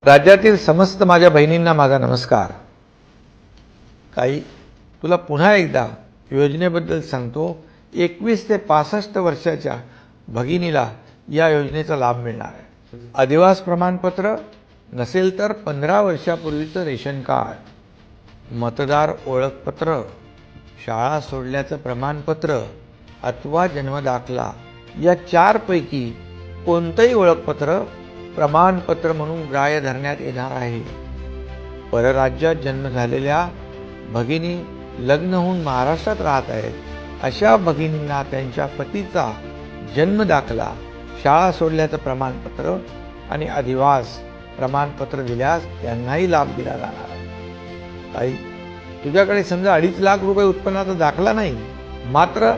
राज्यातील समस्त माझ्या बहिणींना माझा नमस्कार। ताई, तुला पुन्हा एकदा योजनेबद्दल सांगतो। 21 ते 65 वर्षाच्या भगिनीला या योजनेचा लाभ मिळणार आहे। अधिवास प्रमाणपत्र नसेल तर 15 वर्षापूर्वीचं रेशन कार्ड, मतदार ओळखपत्र, शाळा सोडल्याचं प्रमाणपत्र अथवा जन्मदाखला या 4 पैकी कोणतंही ओळखपत्र प्रमाणपत्र म्हणून ग्राह्य धरण्यात येणार आहे। परराज्यात जन्म झालेल्या भगिनी लग्न होऊन महाराष्ट्रात राहत आहेत, अशा भगिनींना त्यांच्या पतीचा जन्मदाखला, शाळा सोडल्याचं प्रमाणपत्र आणि अधिवास प्रमाणपत्र दिल्यास त्यांनाही लाभ दिला जाणार आहे। ताई, तुझ्याकडे समजा 2.5 लाख रुपये उत्पन्नाचा दाखला नाही, मात्र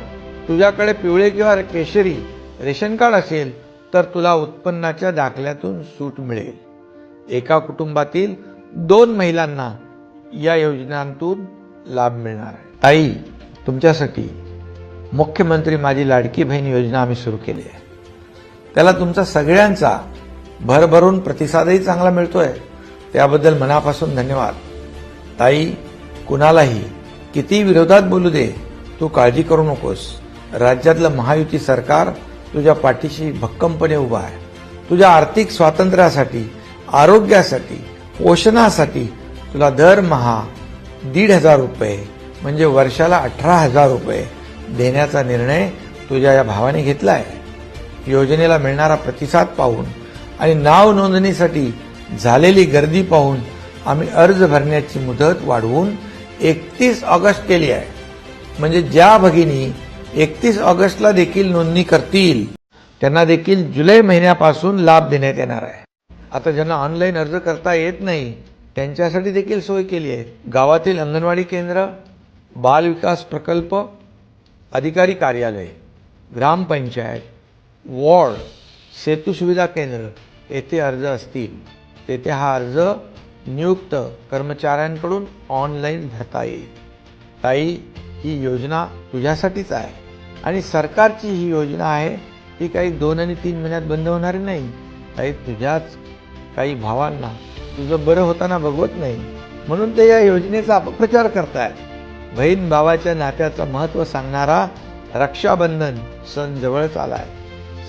तुझ्याकडे पिवळे किंवा केशरी रेशन कार्ड असेल तर तुला उत्पन्नाच्या दाखल्यातून सूट मिळेल। एका कुटुंबातील 2 महिलांना या योजनांतून लाभ मिळणार आहे। ताई, तुमच्यासाठी मुख्यमंत्री माझी लाडकी बहीण योजना आम्ही सुरू केली आहे। त्याला तुमचा सगळ्यांचा भरभरून प्रतिसादही चांगला मिळतोय, त्याबद्दल मनापासून धन्यवाद। ताई, कुणालाही किती विरोधात बोलू दे, तू काळजी करू नकोस। राज्यातलं महायुती सरकार तुझ्या पाठीशी भक्कमपणे उभा आहे। तुझ्या आर्थिक स्वातंत्र्यासाठी, आरोग्यासाठी, पोषणासाठी तुला दरमहा 1,500 रुपये म्हणजे वर्षाला 18,000 रुपये देण्याचा निर्णय तुझ्या या भावाने घेतला आहे। योजनेला मिळणारा प्रतिसाद पाहून आणि नाव नोंदणीसाठी झालेली गर्दी पाहून आम्ही अर्ज भरण्याची मुदत वाढवून 31 ऑगस्ट केली आहे। म्हणजे ज्या भगिनी 31 ऑगस्टला देखील नोंदणी करतील त्यांना देखील जुलै महिन्यापासून लाभ देण्यात येणार आहे। आता ज्यांना ऑनलाईन अर्ज करता येत नाही त्यांच्यासाठी देखील सोय केली आहे। गावातील अंगणवाडी केंद्र, बाल विकास प्रकल्प अधिकारी कार्यालय, ग्रामपंचायत, वॉर्ड, सेतू सुविधा केंद्र येथे अर्ज असतील तेथे हा अर्ज नियुक्त कर्मचाऱ्यांकडून ऑनलाईन भरता येईल। ताई, ही योजना तुझ्यासाठीच आहे आणि सरकारची ही योजना आहे, ती काही 2 आणि 3 महिन्यात बंद होणारी नाही। ताई, तुझ्याच काही भावांना तुझं बरं होताना बघवत नाही म्हणून ते या योजनेचा अपप्रचार करतायत। बहीण भावाच्या नात्याचं महत्त्व सांगणारा रक्षाबंधन सण जवळच आलाय।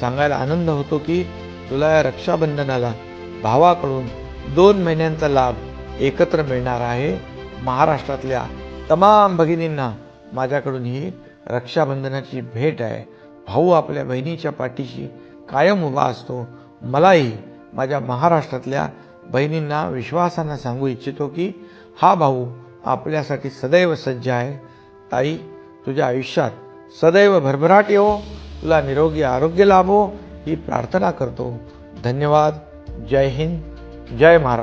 सांगायला आनंद होतो की तुला या रक्षाबंधनाला भावाकडून 2 महिन्यांचा लाभ एकत्र मिळणार आहे। महाराष्ट्रातल्या तमाम भगिनींना माझ्याकडून ही रक्षाबंधनाची भेट आहे। भाऊ आपल्या बहिणीच्या पाठीशी कायम उभा असतो। मलाही माझ्या महाराष्ट्रातल्या बहिणींना विश्वासानं सांगू इच्छितो की हा भाऊ आपल्यासाठी सदैव सज्ज आहे। ताई, तुझ्या आयुष्यात सदैव भरभराट येवो, तुला निरोगी आरोग्य लाभो ही प्रार्थना करतो। धन्यवाद। जय हिंद, जय महाराष्ट्र।